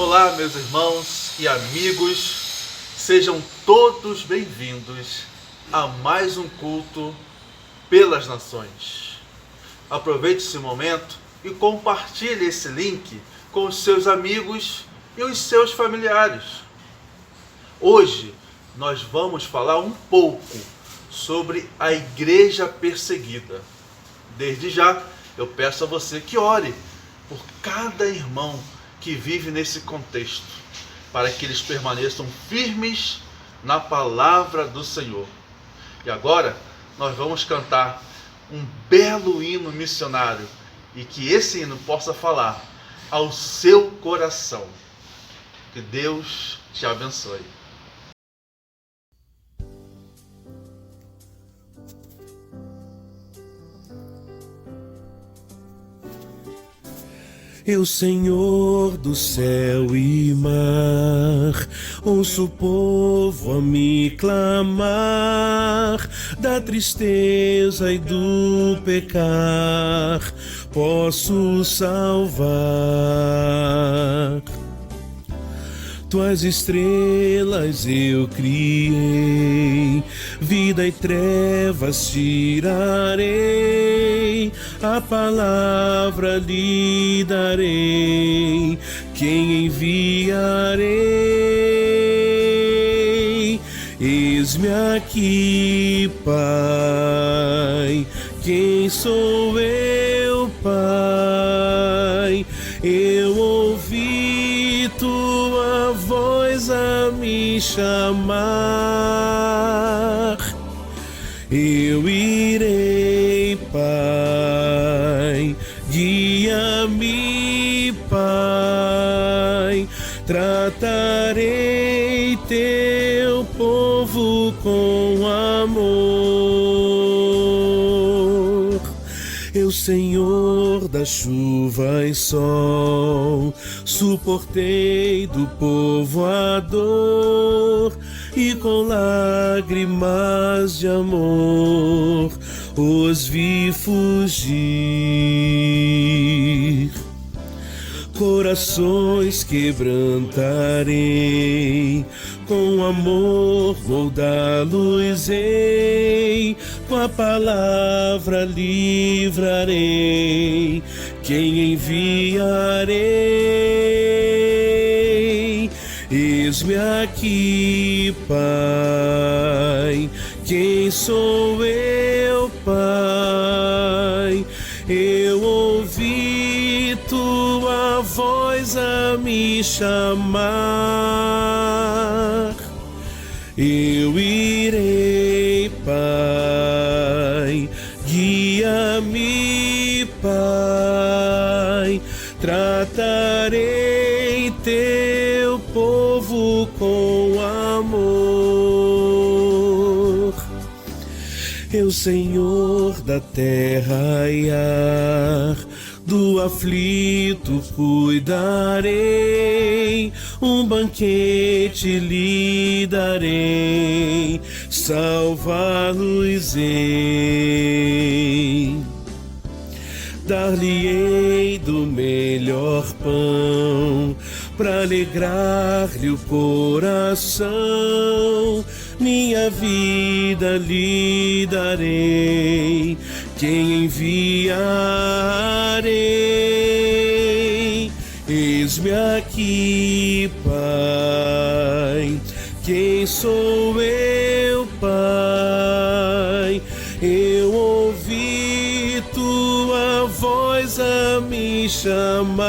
Olá, meus irmãos e amigos, sejam todos bem-vindos a mais um culto pelas nações. Aproveite esse momento e compartilhe esse link com os seus amigos e os seus familiares. Hoje nós vamos falar um pouco sobre a igreja perseguida. Desde já, eu peço a você que ore por cada irmão que vive nesse contexto, para que eles permaneçam firmes na palavra do Senhor. E agora nós vamos cantar um belo hino missionário e que esse hino possa falar ao seu coração. Que Deus te abençoe. Eu, Senhor do céu e mar, ouço o povo a me clamar, da tristeza e do pecar, posso salvar. Tuas estrelas eu criei, vida e trevas tirarei, a palavra lhe darei, quem enviarei? Eis-me aqui, Pai, quem sou eu, Pai? Eu ouvi tua voz a me chamar, eu irei, Pai, guia-me, Pai, tratarei teu povo com amor. Eu, Senhor da chuva e sol, suportei do povo a dor, e com lágrimas de amor os vi fugir. Corações quebrantarei, com amor moldá-los-ei, com a palavra livrarei, quem enviarei? Eis-me aqui, Pai, quem sou eu, Pai? Eu ouvi tua voz a me chamar, eu irei, Pai, guia-me, Pai, tratarei teu povo com amor. Eu, Senhor da terra e ar, do aflito cuidarei, um banquete lhe darei, salvá-los-ei. Dar-lhe-ei do melhor pão, pra alegrar-lhe o coração, minha vida lhe darei, quem enviarei? Eis-me aqui, Pai, quem sou eu, Pai? Eu ouvi tua voz a me chamar,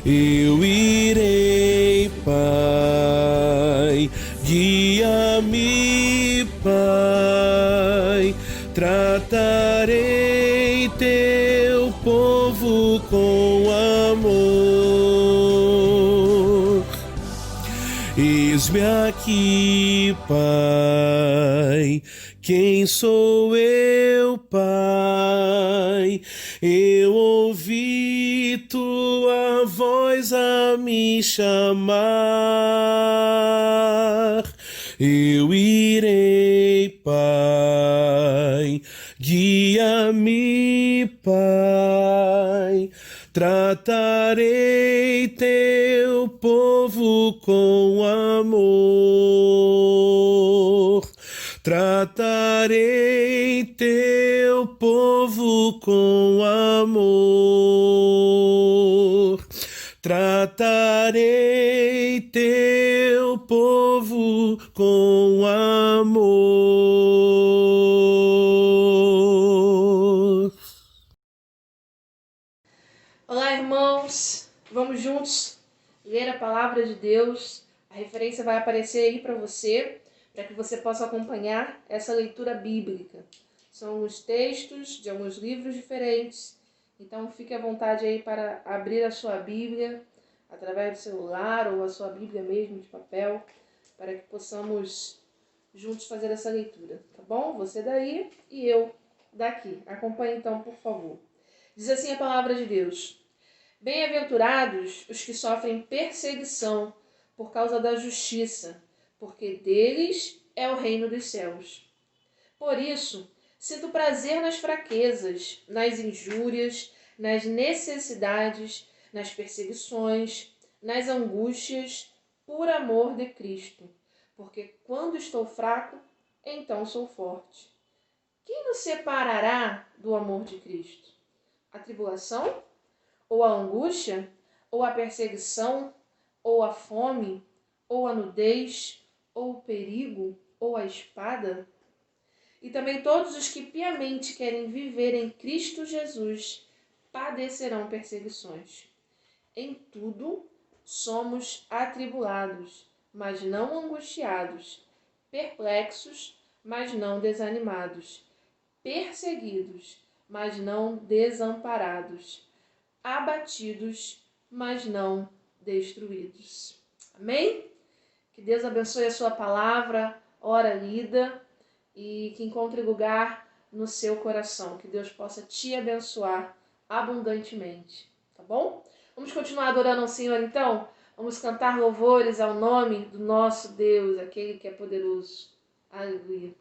eu irei, Pai, guia-me, Pai, tratarei teu povo com amor. Eis-me aqui, Pai, quem sou eu, Pai? Eu ouvi tua voz a me chamar, eu irei, Pai, guia-me, Pai, Tratarei teu povo com amor. Tratarei teu povo com amor. Tratarei teu povo com amor. Olá, irmãos. Vamos juntos ler a palavra de Deus. A referência vai aparecer aí para você, para que você possa acompanhar essa leitura bíblica. São os textos de alguns livros diferentes. Então, fique à vontade aí para abrir a sua Bíblia, através do celular ou a sua Bíblia mesmo de papel, para que possamos juntos fazer essa leitura, tá bom? Você daí e eu daqui. Acompanhe então, por favor. Diz assim a palavra de Deus: Bem-aventurados os que sofrem perseguição por causa da justiça, porque deles é o reino dos céus. Por isso, sinto prazer nas fraquezas, nas injúrias, nas necessidades, nas perseguições, nas angústias, por amor de Cristo. Porque quando estou fraco, então sou forte. Quem nos separará do amor de Cristo? A tribulação? Ou a angústia? Ou a perseguição? Ou a fome? Ou a nudez? Ou o perigo? Ou a espada? E também todos os que piamente querem viver em Cristo Jesus padecerão perseguições. Em tudo somos atribulados, mas não angustiados, perplexos, mas não desanimados, perseguidos, mas não desamparados, abatidos, mas não destruídos. Amém? Que Deus abençoe a sua palavra, hora lida, e que encontre lugar no seu coração. Que Deus possa te abençoar abundantemente, tá bom? Vamos continuar adorando ao Senhor então? Vamos cantar louvores ao nome do nosso Deus, aquele que é poderoso. Aleluia.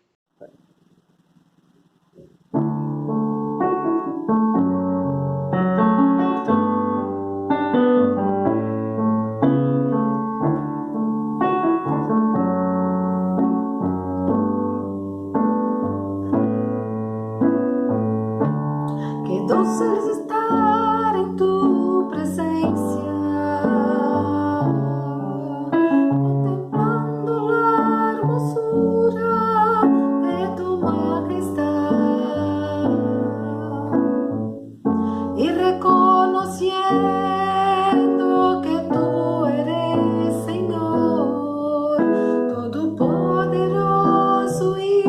Que doce es estar en tu presencia, contemplando la hermosura de tu majestad y reconociendo que tú eres Señor, todopoderoso y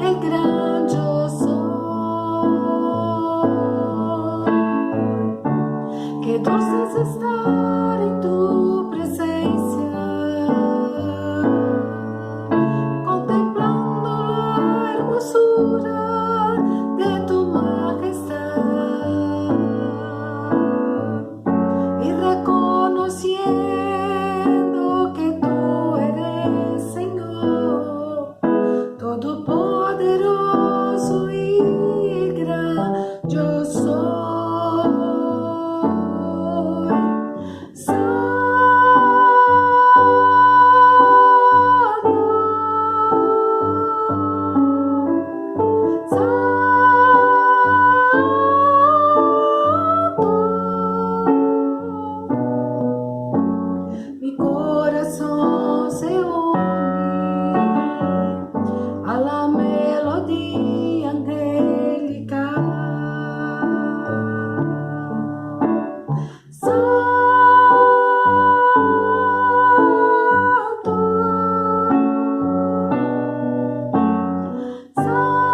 el gran yo soy. Qué dulce es estar en tu presencia, contemplando la hermosura de tu majestad y reconociendo que tú eres Señor, todopoderoso y gran yo soy. Mi corazón se une a la melodía angelical. Santo, Santo,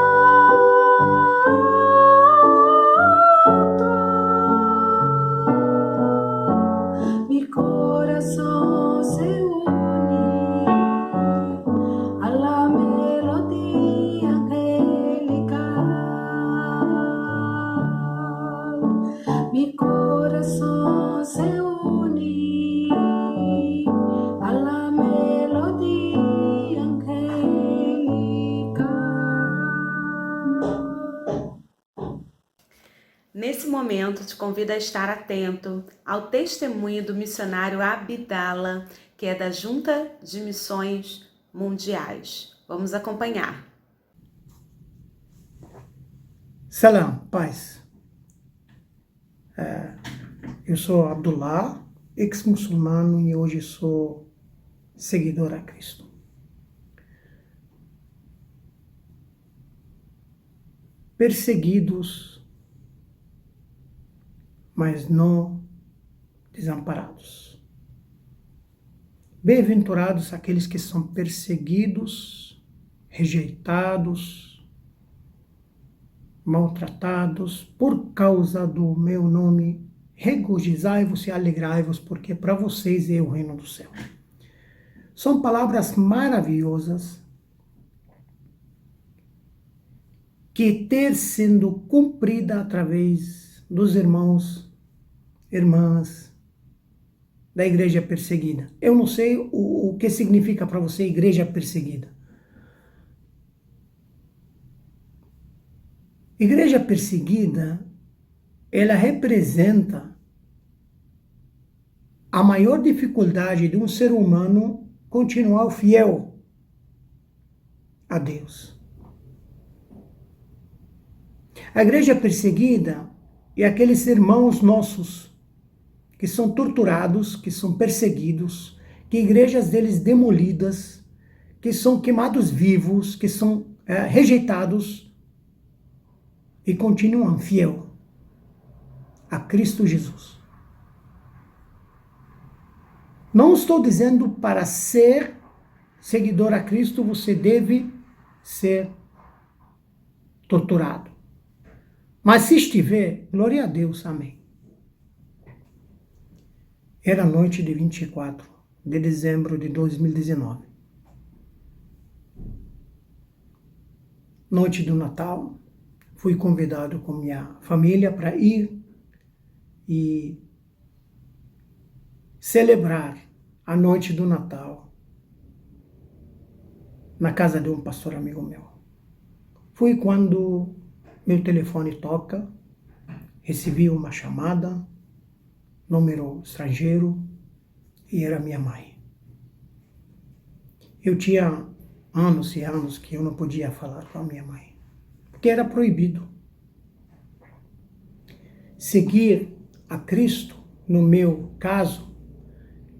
mi corazón se une a la melodía angelical. Mi corazón se une a la melodía angelical. Nesse momento, te convido a estar atento ao testemunho do missionário Abdala, que é da Junta de Missões Mundiais. Vamos acompanhar. Salam, paz. Eu sou Abdullah, ex-muçulmano, e hoje sou seguidor a Cristo. Perseguidos, mas não desamparados. Bem-aventurados aqueles que são perseguidos, rejeitados, maltratados por causa do meu nome. Regozijai-vos e alegrai-vos, porque para vocês é o reino do céu. São palavras maravilhosas que ter sendo cumprida através dos irmãos, irmãs da igreja perseguida. Eu não sei o que significa para você igreja perseguida. Igreja perseguida, ela representa a maior dificuldade de um ser humano continuar fiel a Deus. A igreja perseguida é aqueles irmãos nossos que são torturados, que são perseguidos, que igrejas deles demolidas, que são queimados vivos, que são rejeitados e continuam fiel a Cristo Jesus. Não estou dizendo para ser seguidor a Cristo você deve ser torturado. Mas se estiver, glória a Deus, amém. Era noite de 24 de dezembro de 2019. Noite do Natal, fui convidado com minha família para ir e celebrar a noite do Natal na casa de um pastor amigo meu. Fui quando meu telefone toca, recebi uma chamada, número estrangeiro, e era minha mãe. Eu tinha anos e anos que eu não podia falar com a minha mãe, porque era proibido. Seguir a Cristo, no meu caso,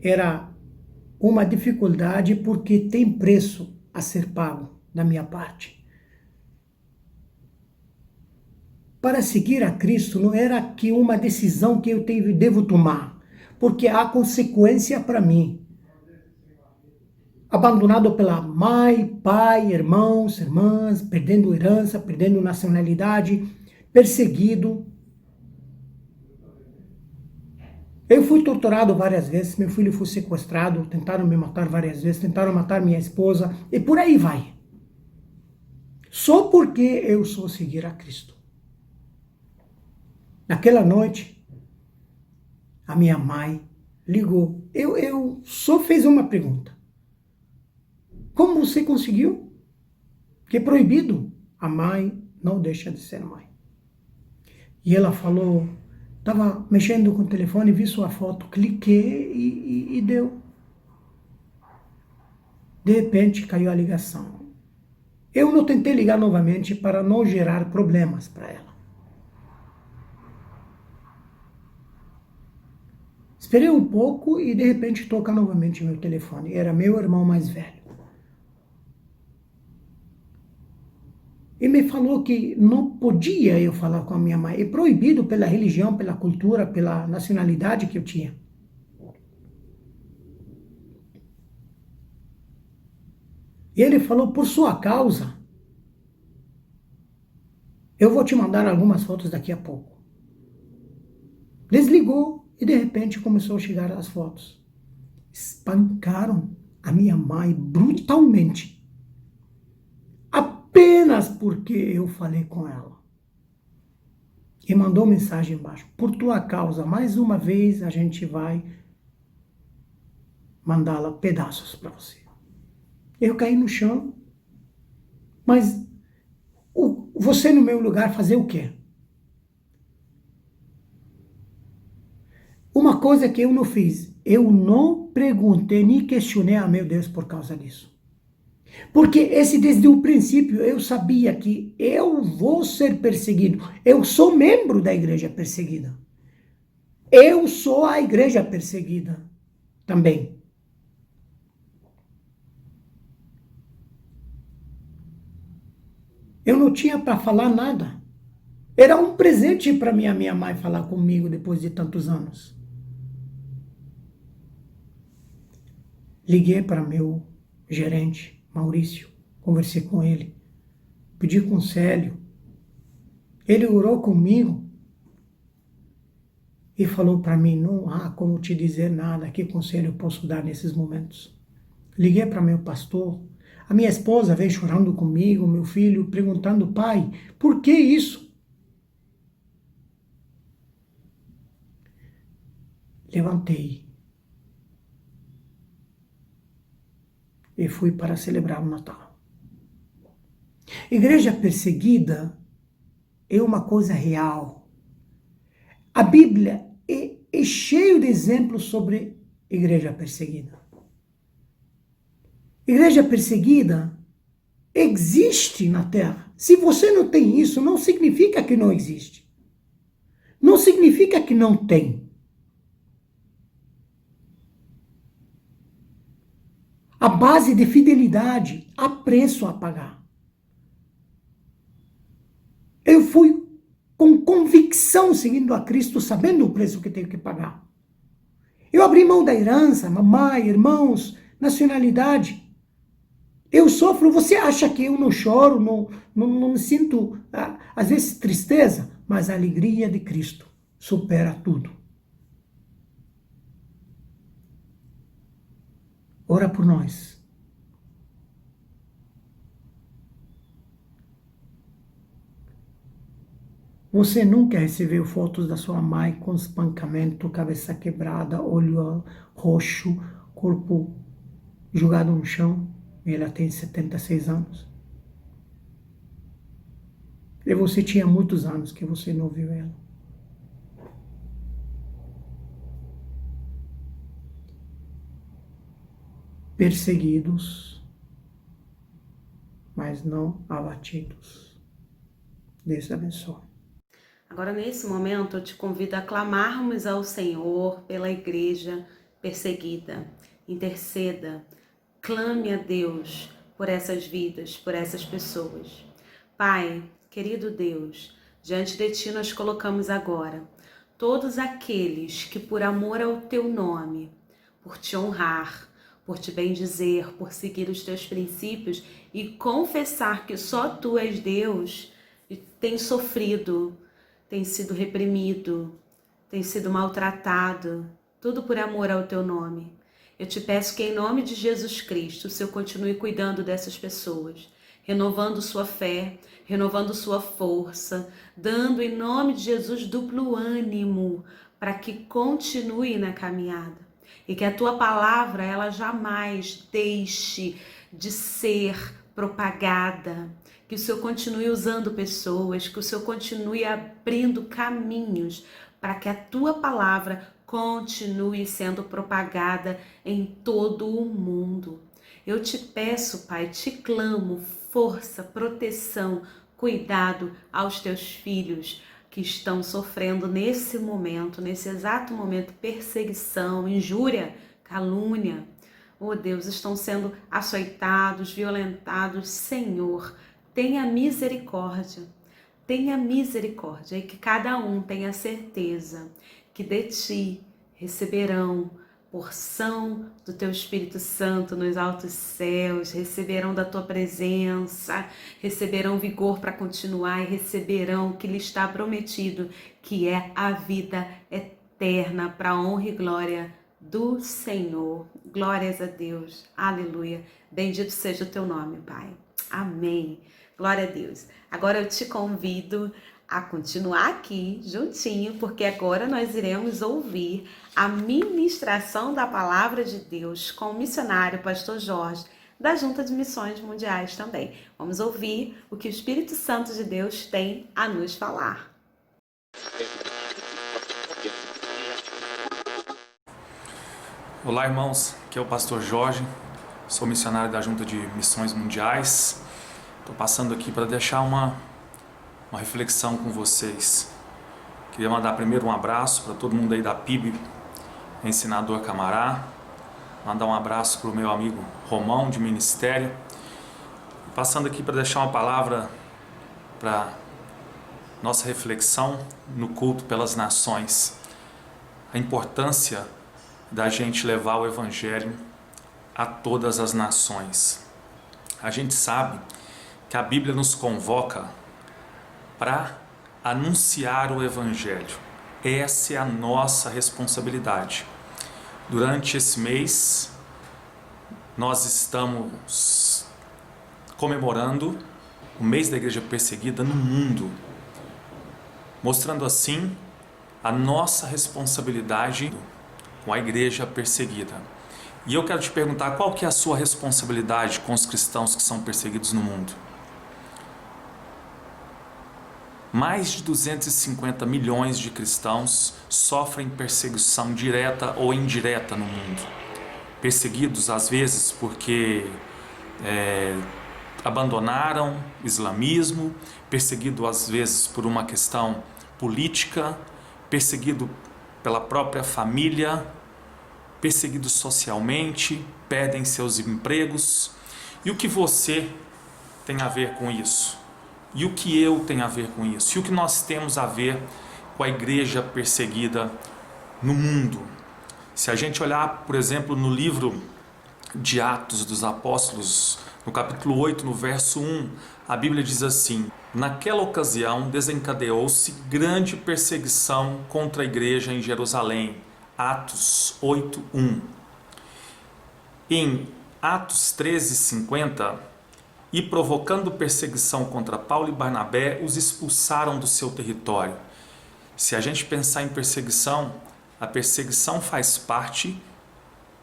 era uma dificuldade porque tem preço a ser pago da minha parte. Para seguir a Cristo não era que uma decisão que eu devo tomar, porque há consequência para mim. Abandonado pela mãe, pai, irmãos, irmãs, perdendo herança, perdendo nacionalidade, perseguido. Eu fui torturado várias vezes, meu filho foi sequestrado, tentaram me matar várias vezes, tentaram matar minha esposa, e por aí vai. Só porque eu sou seguir a Cristo. Naquela noite, a minha mãe ligou. Eu só fiz uma pergunta. Como você conseguiu? Que é proibido. A mãe não deixa de ser mãe. E ela falou, estava mexendo com o telefone, vi sua foto, cliquei e deu. De repente caiu a ligação. Eu não tentei ligar novamente para não gerar problemas para ela. Esperei um pouco e de repente toca novamente meu telefone. Era meu irmão mais velho. E me falou que não podia eu falar com a minha mãe. É proibido pela religião, pela cultura, pela nacionalidade que eu tinha. E ele falou, por sua causa, eu vou te mandar algumas fotos daqui a pouco. Desligou. E de repente começou a chegar as fotos. Espancaram a minha mãe brutalmente. Apenas porque eu falei com ela. E mandou mensagem embaixo. Por tua causa, mais uma vez a gente vai mandá-la pedaços para você. Eu caí no chão. Mas você no meu lugar fazer o quê? Uma coisa que eu não fiz, eu não perguntei nem questionei a meu Deus por causa disso. Porque desde o princípio eu sabia que eu vou ser perseguido. Eu sou membro da igreja perseguida. Eu sou a igreja perseguida também. Eu não tinha para falar nada. Era um presente para minha mãe falar comigo depois de tantos anos. Liguei para meu gerente, Maurício, conversei com ele, pedi conselho. Ele orou comigo e falou para mim, não há como te dizer nada, que conselho eu posso dar nesses momentos. Liguei para meu pastor, a minha esposa veio chorando comigo, meu filho perguntando, pai, por que isso? Levantei e fui para celebrar o Natal. Igreja perseguida é uma coisa real. A Bíblia é cheia de exemplos sobre igreja perseguida. Igreja perseguida existe na Terra. Se você não tem isso, não significa que não existe. Não significa que não tem. A base de fidelidade, há preço a pagar. Eu fui com convicção seguindo a Cristo, sabendo o preço que tenho que pagar. Eu abri mão da herança, mamãe, irmãos, nacionalidade. Eu sofro, você acha que eu não choro, não sinto, às vezes, tristeza, mas a alegria de Cristo supera tudo. Ora por nós. Você nunca recebeu fotos da sua mãe com espancamento, cabeça quebrada, olho roxo, corpo jogado no chão? E ela tem 76 anos. E você tinha muitos anos que você não viu ela. Perseguidos, mas não abatidos. Deus abençoe. Agora, nesse momento, eu te convido a clamarmos ao Senhor pela igreja perseguida. Interceda, clame a Deus por essas vidas, por essas pessoas. Pai, querido Deus, diante de Ti nós colocamos agora todos aqueles que por amor ao Teu nome, por Te honrar, por Te bendizer, por seguir os Teus princípios e confessar que só Tu és Deus, tem sofrido, tem sido reprimido, tem sido maltratado, tudo por amor ao Teu nome. Eu te peço que em nome de Jesus Cristo, o Senhor continue cuidando dessas pessoas, renovando sua fé, renovando sua força, dando em nome de Jesus duplo ânimo para que continue na caminhada. E que a Tua palavra, ela jamais deixe de ser propagada, que o Senhor continue usando pessoas, que o Senhor continue abrindo caminhos para que a Tua palavra continue sendo propagada em todo o mundo. Eu te peço, Pai, te clamo, força, proteção, cuidado aos Teus filhos que estão sofrendo nesse momento, nesse exato momento, perseguição, injúria, calúnia. Oh Deus, estão sendo açoitados, violentados. Senhor, tenha misericórdia e que cada um tenha certeza que de Ti receberão porção do Teu Espírito Santo nos altos céus, receberão da Tua presença, receberão vigor para continuar e receberão o que lhe está prometido, que é a vida eterna para a honra e glória do Senhor. Glórias a Deus. Aleluia. Bendito seja o Teu nome, Pai. Amém. Glória a Deus. Agora eu te convido a continuar aqui juntinho, porque agora nós iremos ouvir a ministração da Palavra de Deus com o missionário Pastor Jorge, da Junta de Missões Mundiais também. Vamos ouvir o que o Espírito Santo de Deus tem a nos falar. Olá, irmãos, aqui é o pastor Jorge, sou missionário da Junta de Missões Mundiais. Estou passando aqui para deixar uma reflexão com vocês. Queria mandar primeiro um abraço para todo mundo aí da PIB, Ensinador Camará, mandar um abraço para o meu amigo Romão, de Ministério. Passando aqui para deixar uma palavra para nossa reflexão no culto pelas nações. A importância da gente levar o Evangelho a todas as nações. A gente sabe que a Bíblia nos convoca para anunciar o Evangelho. Essa é a nossa responsabilidade. Durante esse mês, nós estamos comemorando o mês da Igreja Perseguida no mundo, mostrando assim a nossa responsabilidade com a Igreja Perseguida. E eu quero te perguntar, qual que é a sua responsabilidade com os cristãos que são perseguidos no mundo? Mais de 250 milhões de cristãos sofrem perseguição direta ou indireta no mundo. Perseguidos às vezes porque abandonaram o islamismo, perseguido às vezes por uma questão política, perseguido pela própria família, perseguidos socialmente, perdem seus empregos. E o que você tem a ver com isso? E o que eu tenho a ver com isso? E o que nós temos a ver com a igreja perseguida no mundo? Se a gente olhar, por exemplo, no livro de Atos dos Apóstolos, no capítulo 8, no verso 1, a Bíblia diz assim: naquela ocasião desencadeou-se grande perseguição contra a igreja em Jerusalém. Atos 8, 1. Em Atos 13, 50, e provocando perseguição contra Paulo e Barnabé, os expulsaram do seu território. Se a gente pensar em perseguição, a perseguição faz parte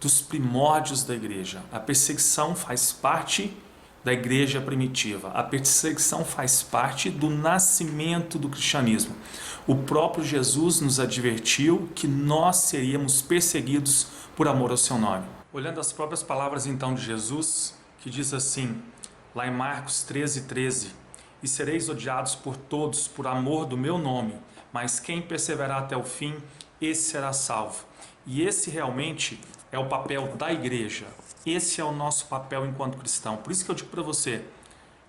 dos primórdios da igreja. A perseguição faz parte da igreja primitiva. A perseguição faz parte do nascimento do cristianismo. O próprio Jesus nos advertiu que nós seríamos perseguidos por amor ao seu nome. Olhando as próprias palavras então de Jesus, que diz assim, lá em Marcos 13, 13, e sereis odiados por todos por amor do meu nome, mas quem perseverar até o fim, esse será salvo. E esse realmente é o papel da igreja. Esse é o nosso papel enquanto cristão. Por isso que eu digo para você,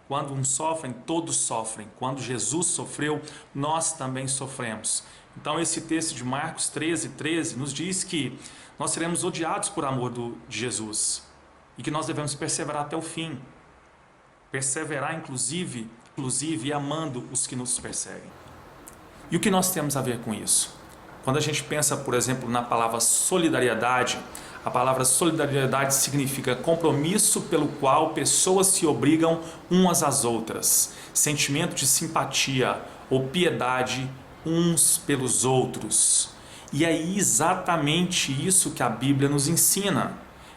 quando uns sofrem, todos sofrem. Quando Jesus sofreu, nós também sofremos. Então esse texto de Marcos 13, 13 nos diz que nós seremos odiados por amor de Jesus e que nós devemos perseverar até o fim. Perseverar inclusive amando os que nos perseguem. E o que nós temos a ver com isso? Quando a gente pensa, por exemplo, na palavra solidariedade, a palavra solidariedade significa compromisso pelo qual pessoas se obrigam umas às outras, sentimento de simpatia ou piedade uns pelos outros. E é exatamente isso que a Bíblia nos ensina.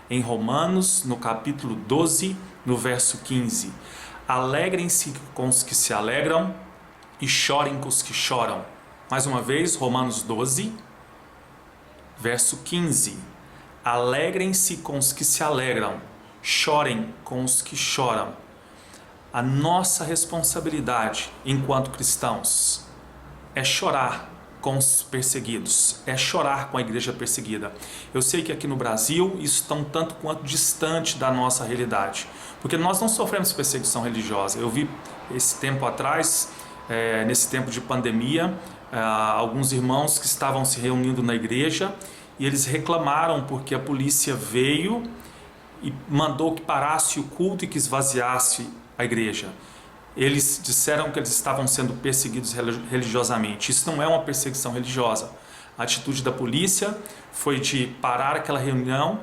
Em Romanos, no capítulo 12, no verso 15, alegrem-se com os que se alegram e chorem com os que choram. Mais uma vez, Romanos 12, verso 15. Alegrem-se com os que se alegram, chorem com os que choram. A nossa responsabilidade enquanto cristãos é chorar com os perseguidos, é chorar com a igreja perseguida. Eu sei que aqui no Brasil isso está um tanto quanto distante da nossa realidade, porque nós não sofremos perseguição religiosa. Eu vi esse tempo atrás, nesse tempo de pandemia, alguns irmãos que estavam se reunindo na igreja e eles reclamaram porque a polícia veio e mandou que parasse o culto e que esvaziasse a igreja. Eles disseram que eles estavam sendo perseguidos religiosamente. Isso não é uma perseguição religiosa. A atitude da polícia foi de parar aquela reunião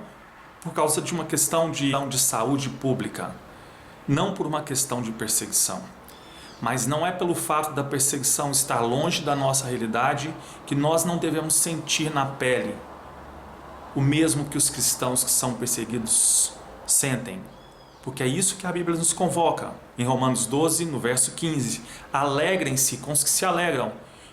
por causa de uma questão de saúde pública, não por uma questão de perseguição. Mas não é pelo fato da perseguição estar longe da nossa realidade que nós não devemos sentir na pele o mesmo que os cristãos que são perseguidos sentem. Porque é isso que a Bíblia nos convoca. Em Romanos 12, no verso 15, alegrem-se com os que se alegram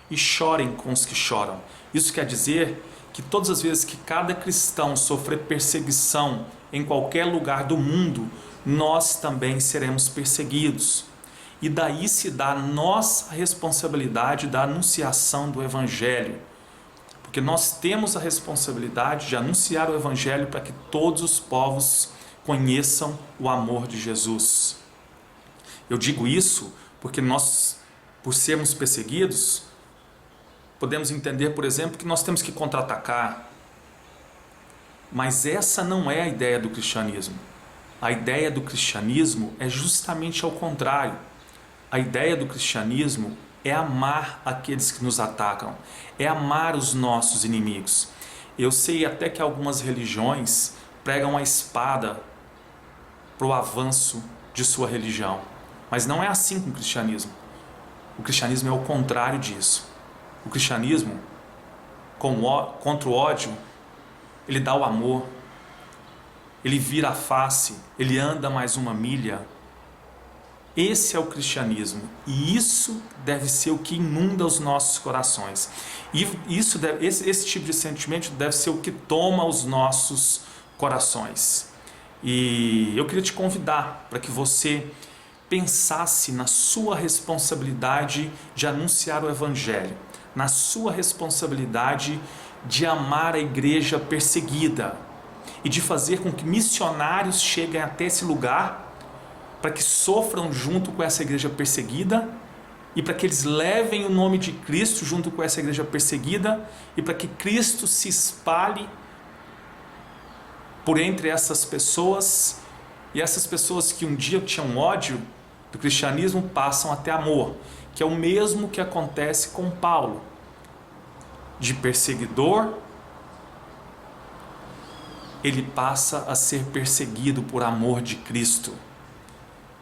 e chorem com os que choram. Isso quer dizer que todas as vezes que cada cristão sofrer perseguição em qualquer lugar do mundo, nós também seremos perseguidos. E daí se dá a nossa responsabilidade da anunciação do Evangelho. Porque nós temos a responsabilidade de anunciar o Evangelho para que todos os povos conheçam o amor de Jesus. Eu digo isso porque nós, por sermos perseguidos, podemos entender, por exemplo, que nós temos que contra-atacar. Mas essa não é a ideia do cristianismo. A ideia do cristianismo é justamente ao contrário. A ideia do cristianismo é amar aqueles que nos atacam, é amar os nossos inimigos. Eu sei até que algumas religiões pregam a espada para o avanço de sua religião, mas não é assim com o cristianismo. O cristianismo é o contrário disso. O cristianismo, contra o ódio, ele dá o amor, ele vira a face, ele anda mais uma milha. Esse é o cristianismo, e isso deve ser o que inunda os nossos corações. E esse tipo de sentimento deve ser o que toma os nossos corações. E eu queria te convidar para que você pensasse na sua responsabilidade de anunciar o Evangelho, na sua responsabilidade de amar a igreja perseguida e de fazer com que missionários cheguem até esse lugar para que sofram junto com essa igreja perseguida e para que eles levem o nome de Cristo junto com essa igreja perseguida e para que Cristo se espalhe por entre essas pessoas, e essas pessoas que um dia tinham ódio do cristianismo passam a ter amor, que é o mesmo que acontece com Paulo. De perseguidor, ele passa a ser perseguido por amor de Cristo.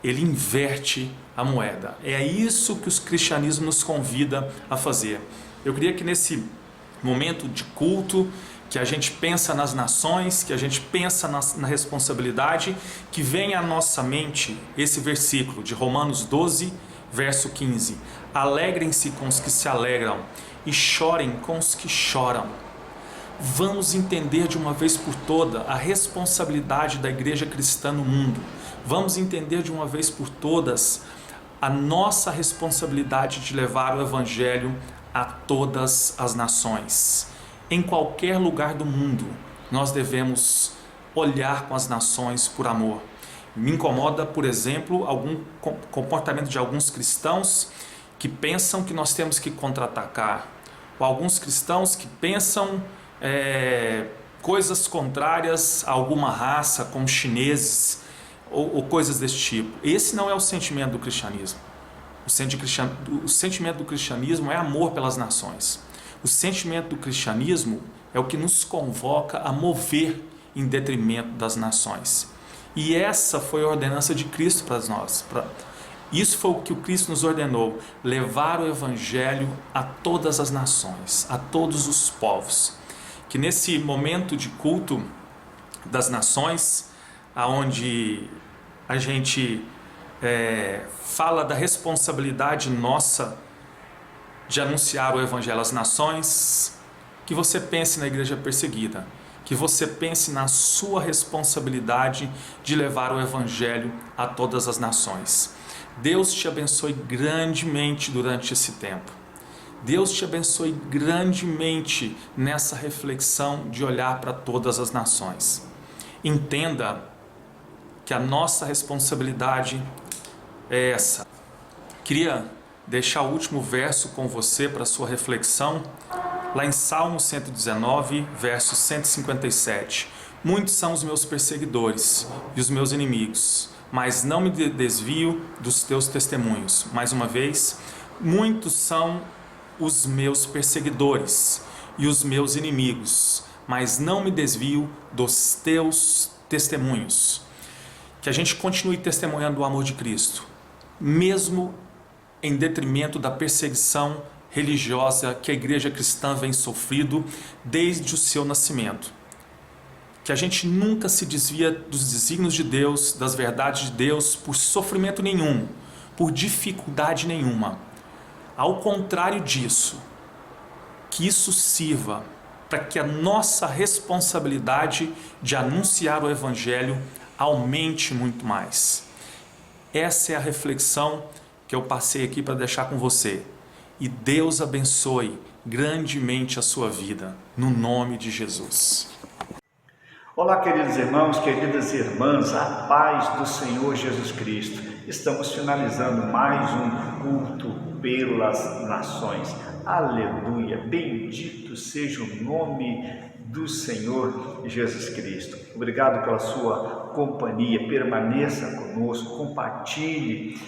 Ele inverte a moeda. É isso que o cristianismo nos convida a fazer. Eu queria que nesse momento de culto, que a gente pensa nas nações, que a gente pensa na responsabilidade, que venha à nossa mente esse versículo de Romanos 12, verso 15. Alegrem-se com os que se alegram e chorem com os que choram. Vamos entender de uma vez por toda a responsabilidade da igreja cristã no mundo. Vamos entender de uma vez por todas a nossa responsabilidade de levar o Evangelho a todas as nações. Em qualquer lugar do mundo, nós devemos olhar com as nações por amor. Me incomoda, por exemplo, algum comportamento de alguns cristãos que pensam que nós temos que contra-atacar, ou alguns cristãos que pensam coisas contrárias a alguma raça, como chineses, ou coisas desse tipo. Esse não é o sentimento do cristianismo. O sentimento do cristianismo é amor pelas nações. O sentimento do cristianismo é o que nos convoca a mover em detrimento das nações. E essa foi a ordenança de Cristo para nós. Isso foi o que o Cristo nos ordenou: levar o Evangelho a todas as nações, a todos os povos. Que nesse momento de culto das nações, aonde a gente fala da responsabilidade nossa de anunciar o Evangelho às nações, que você pense na igreja perseguida, que você pense na sua responsabilidade de levar o Evangelho a todas as nações. Deus te abençoe grandemente durante esse tempo. Deus te abençoe grandemente nessa reflexão de olhar para todas as nações. Entenda que a nossa responsabilidade é essa. Queria deixar o último verso com você para sua reflexão, lá em Salmo 119, verso 157. Muitos são os meus perseguidores e os meus inimigos, mas não me desvio dos teus testemunhos. Mais uma vez, muitos são os meus perseguidores e os meus inimigos, mas não me desvio dos teus testemunhos. Que a gente continue testemunhando o amor de Cristo, mesmo em detrimento da perseguição religiosa que a igreja cristã vem sofrendo desde o seu nascimento. Que a gente nunca se desvia dos desígnios de Deus, das verdades de Deus, por sofrimento nenhum, por dificuldade nenhuma. Ao contrário disso, que isso sirva para que a nossa responsabilidade de anunciar o Evangelho aumente muito mais. Essa é a reflexão que eu passei aqui para deixar com você. E Deus abençoe grandemente a sua vida, no nome de Jesus. Olá, queridos irmãos, queridas irmãs, a paz do Senhor Jesus Cristo. Estamos finalizando mais um culto pelas nações. Aleluia! Bendito seja o nome do Senhor Jesus Cristo. Obrigado pela sua companhia. Permaneça conosco, compartilhe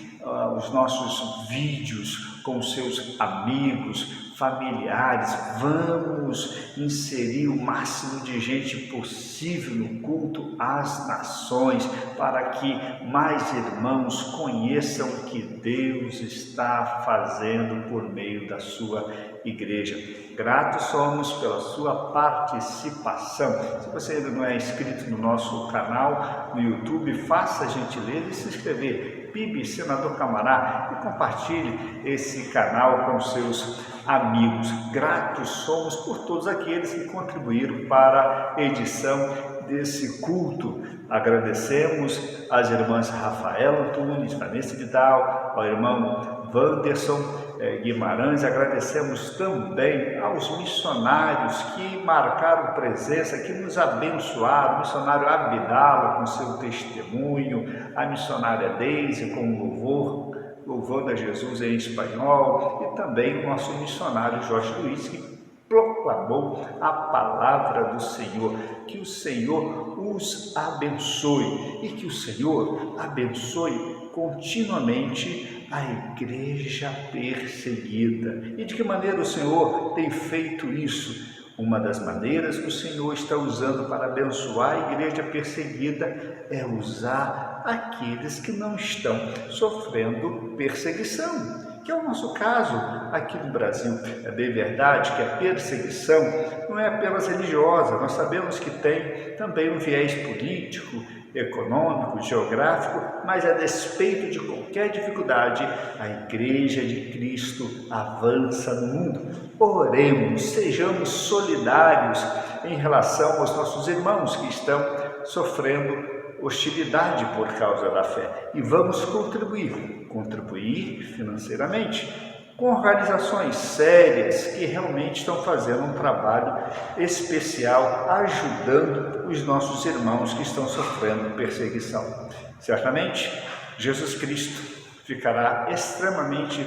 os nossos vídeos com seus amigos, familiares. Vamos inserir o máximo de gente possível no culto às nações, para que mais irmãos conheçam o que Deus está fazendo por meio da sua igreja. Gratos somos pela sua participação. Se você ainda não é inscrito no nosso canal no YouTube, faça a gentileza de se inscrever, PIB Senador Camará, e compartilhe esse canal com seus amigos. Gratos somos por todos aqueles que contribuíram para a edição desse culto. Agradecemos às irmãs Rafaela Antunes, Vanessa Vidal, ao irmão Wanderson Guimarães. Agradecemos também aos missionários que marcaram presença, que nos abençoaram, o missionário Abdala com seu testemunho, a missionária Deise com o louvando a Jesus em espanhol, e também o nosso missionário Jorge Luiz, que proclamou a palavra do Senhor. Que o Senhor os abençoe e que o Senhor abençoe continuamente a igreja perseguida. E de que maneira o Senhor tem feito isso? Uma das maneiras que o Senhor está usando para abençoar a igreja perseguida é usar aqueles que não estão sofrendo perseguição, que é o nosso caso aqui no Brasil. É bem verdade que a perseguição não é apenas religiosa, nós sabemos que tem também um viés político, econômico, geográfico, mas a despeito de qualquer dificuldade, a Igreja de Cristo avança no mundo. Oremos, sejamos solidários em relação aos nossos irmãos que estão sofrendo hostilidade por causa da fé, e vamos contribuir financeiramente com organizações sérias que realmente estão fazendo um trabalho especial, ajudando os nossos irmãos que estão sofrendo perseguição. Certamente, Jesus Cristo ficará extremamente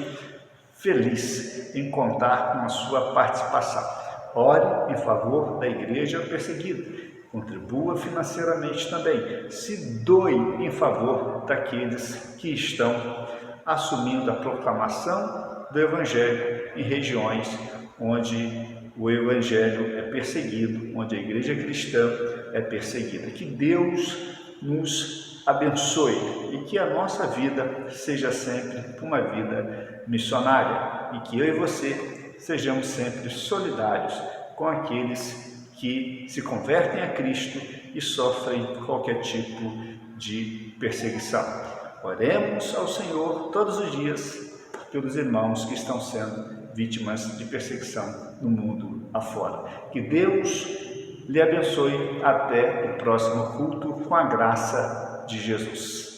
feliz em contar com a sua participação. Ore em favor da igreja perseguida. Contribua financeiramente também. Se doe em favor daqueles que estão assumindo a proclamação do Evangelho em regiões onde o Evangelho é perseguido, onde a igreja cristã é perseguida. Que Deus nos abençoe e que a nossa vida seja sempre uma vida missionária, e que eu e você sejamos sempre solidários com aqueles que se convertem a Cristo e sofrem qualquer tipo de perseguição. Oremos ao Senhor todos os dias pelos irmãos que estão sendo vítimas de perseguição no mundo afora. Que Deus lhe abençoe até o próximo culto, com a graça de Jesus.